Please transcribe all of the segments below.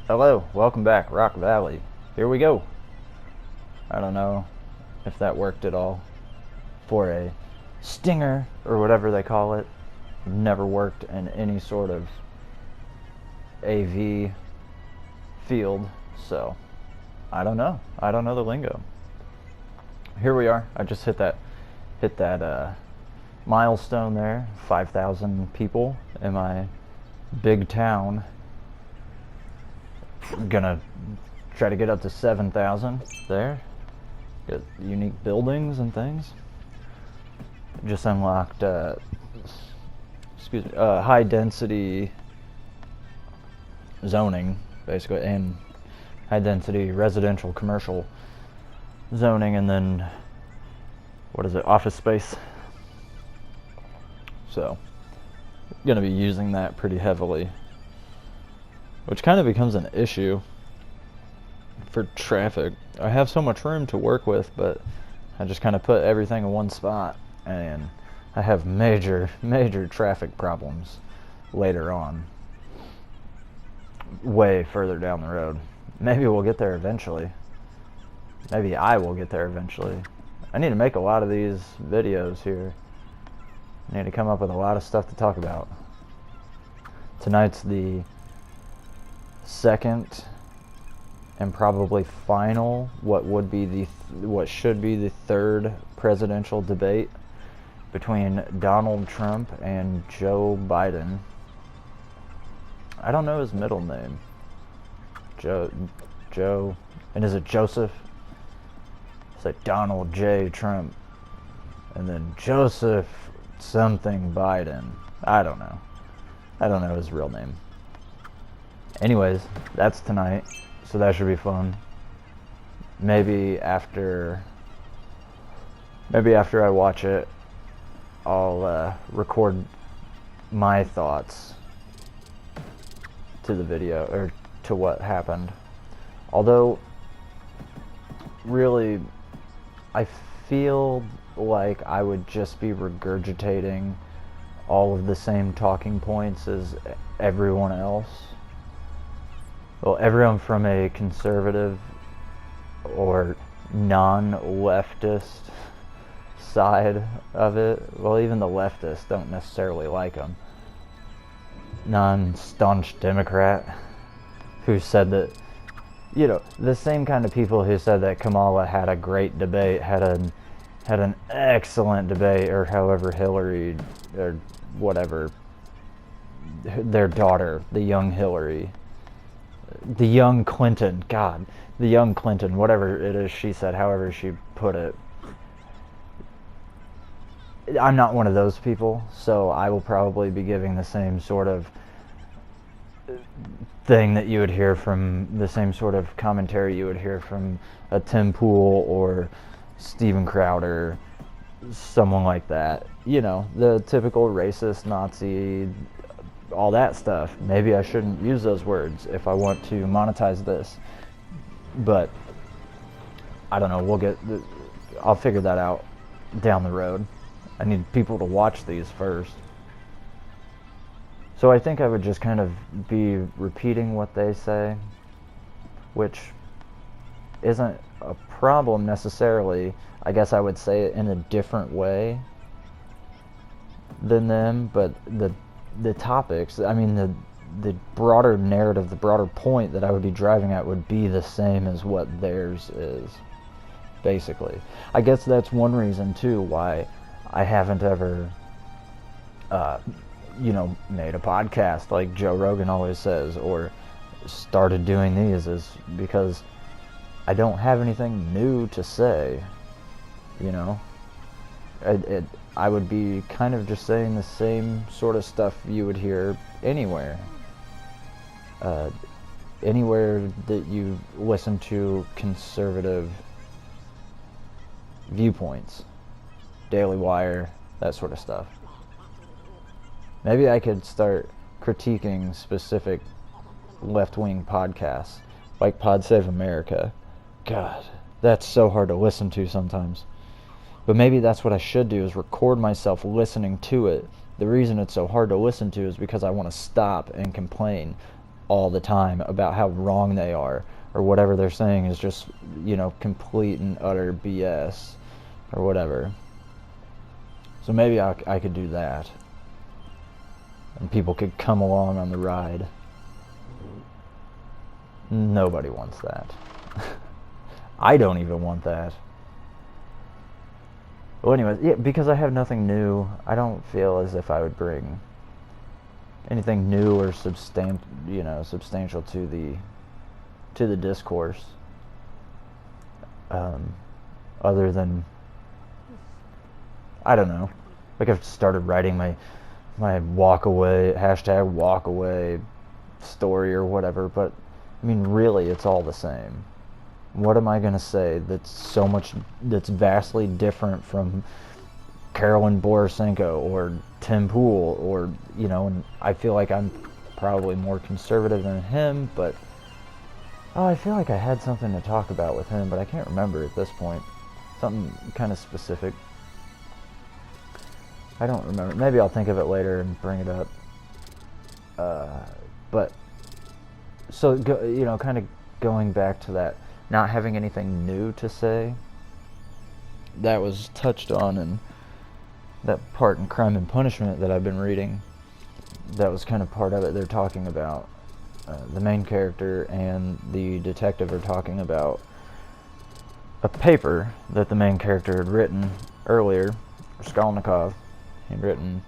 Hello, welcome back, Rockvalley. Here we go. I don't know if that worked at all for a stinger or whatever they call it. Never worked in any sort of AV field, so I don't know. I don't know the lingo. Here we are. I just hit that milestone there. 5,000 people in my big town. I'm gonna try to get up to 7,000 there. Get unique buildings and things. Just unlocked high density zoning, basically, and high density residential commercial zoning, and then office space. So gonna be using that pretty heavily, which kind of becomes an issue for traffic. I have so much room to work with, but I just kind of put everything in one spot, and I have major traffic problems later on, way further down the road. Maybe we'll get there eventually. Maybe I will get there eventually. I need to make a lot of these videos here. I need to come up with a lot of stuff to talk about. Tonight's the second and probably final, what should be the third presidential debate between Donald Trump and Joe Biden. I don't know his middle name. Joe, and is it Joseph? It's like Donald J. Trump, and then Joseph something Biden. I don't know his real name. Anyways, that's tonight, so that should be fun. Maybe after I watch it, I'll record my thoughts to the video, or to what happened. Although, really, I feel like I would just be regurgitating all of the same talking points as everyone else. Well, everyone from a conservative or non-leftist side of it. Well, even the leftists don't necessarily like him. Non-staunch Democrat who said that, the same kind of people who said that Kamala had a great debate, had an excellent debate, or however Hillary, or whatever, their daughter, the young Hillary, the young Clinton, whatever it is she said, however she put it. I'm not one of those people, so I will probably be giving the same sort of thing that you would hear from, the same sort of commentary you would hear from a Tim Pool or Steven Crowder, someone like that. The typical racist, Nazi, all that stuff. Maybe I shouldn't use those words if I want to monetize this, but I don't know. I'll figure that out down the road. I need people to watch these first. So I think I would just kind of be repeating what they say, which isn't a problem necessarily. I guess I would say it in a different way than them, but the topics, the broader narrative, the broader point that I would be driving at would be the same as what theirs is, basically. I guess that's one reason too why I haven't ever made a podcast like Joe Rogan always says, or started doing these, is because I don't have anything new to say. I would be kind of just saying the same sort of stuff you would hear anywhere. Anywhere that you listen to conservative viewpoints. Daily Wire, that sort of stuff. Maybe I could start critiquing specific left-wing podcasts, like Pod Save America. God, that's so hard to listen to sometimes. But maybe that's what I should do, is record myself listening to it. The reason it's so hard to listen to is because I want to stop and complain all the time about how wrong they are, or whatever they're saying is just, complete and utter BS, or whatever. So maybe I could do that. And people could come along on the ride. Nobody wants that. I don't even want that. Well, anyways, yeah, because I have nothing new, I don't feel as if I would bring anything new or substantial to the discourse. Other than, I don't know, like I've started writing my walk away story or whatever, but I mean, really, it's all the same. What am I going to say that's vastly different from Carolyn Borisenko or Tim Pool, or, and I feel like I'm probably more conservative than him, but I feel like I had something to talk about with him, but I can't remember at this point. Something kind of specific. I don't remember. Maybe I'll think of it later and bring it up. But so kind of going back to that, not having anything new to say. That was touched on in that part in Crime and Punishment that I've been reading. That was kind of part of it. They're talking about the main character and the detective are talking about a paper that the main character had written earlier, Raskolnikov had written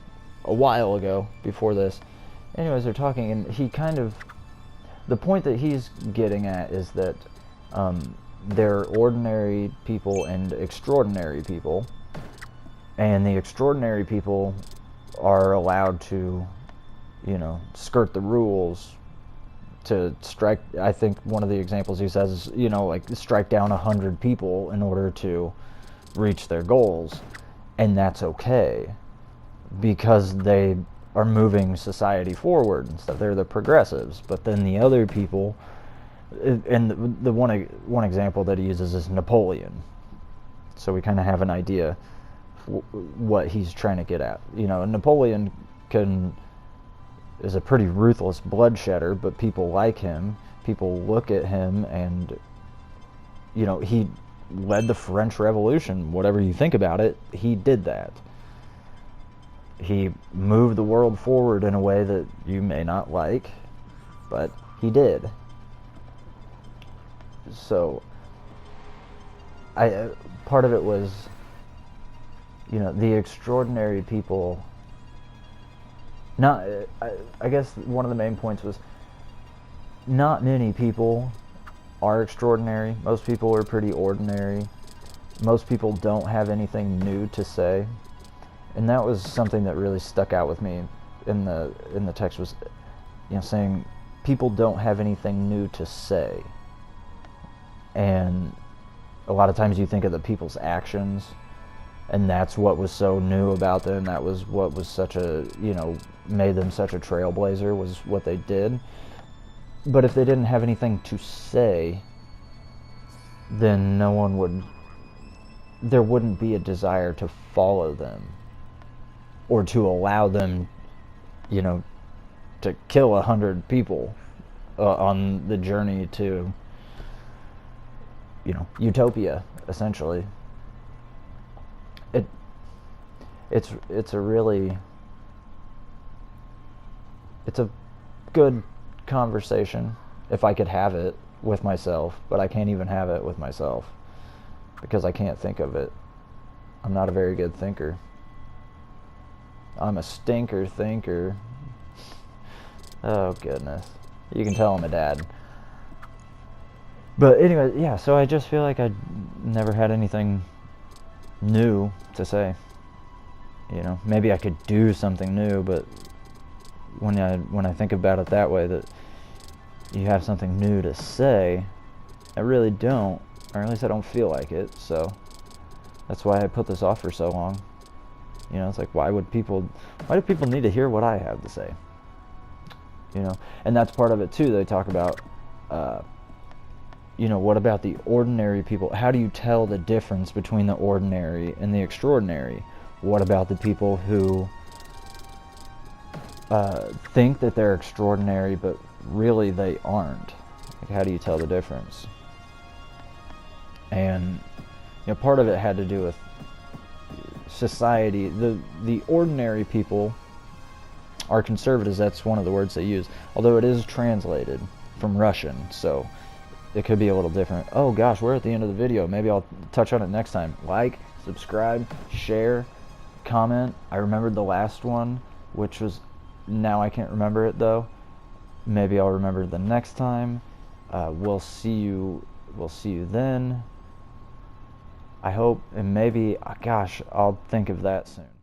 a while ago before this. Anyways, they're talking, and he kind of, the point that he's getting at is that there are ordinary people and extraordinary people, and the extraordinary people are allowed to, skirt the rules, to strike. I think one of the examples he says is, like strike down 100 people in order to reach their goals, and that's okay because they are moving society forward and stuff. They're the progressives. But then the other people, and the one example that he uses is Napoleon. So we kind of have an idea what he's trying to get at. Napoleon is a pretty ruthless bloodshedder, but people like him. People look at him, and he led the French Revolution. Whatever you think about it, he did that. He moved the world forward in a way that you may not like, but he did. So part of it was, the extraordinary people. I guess one of the main points was, not many people are extraordinary. Most people are pretty ordinary. Most people don't have anything new to say. And that was something that really stuck out with me in the text, was saying people don't have anything new to say. And a lot of times you think of the people's actions, and that's what was so new about them. That was what was such a, made them such a trailblazer, was what they did. But if they didn't have anything to say, then there wouldn't be a desire to follow them, or to allow them, to kill 100 people on the journey to, utopia, essentially. It's a good conversation if I could have it with myself, but I can't even have it with myself because I can't think of it. I'm not a very good thinker. I'm a stinker thinker. Oh goodness. You can tell I'm a dad. But anyway, yeah, so I just feel like I never had anything new to say. Maybe I could do something new, but when I think about it that way, that you have something new to say, I really don't, or at least I don't feel like it. So that's why I put this off for so long. It's like, why do people need to hear what I have to say? And that's part of it too. They talk about, what about the ordinary people? How do you tell the difference between the ordinary and the extraordinary? What about the people who think that they're extraordinary, but really they aren't. Like, how do you tell the difference? And part of it had to do with society. The ordinary people are conservatives. That's one of the words they use, although it is translated from Russian, so it could be a little different. Oh gosh, we're at the end of the video. Maybe I'll touch on it next time. Like, subscribe, share, comment. I remembered the last one, which was, now I can't remember it though. Maybe I'll remember the next time. We'll see you then. I hope, and maybe, gosh, I'll think of that soon.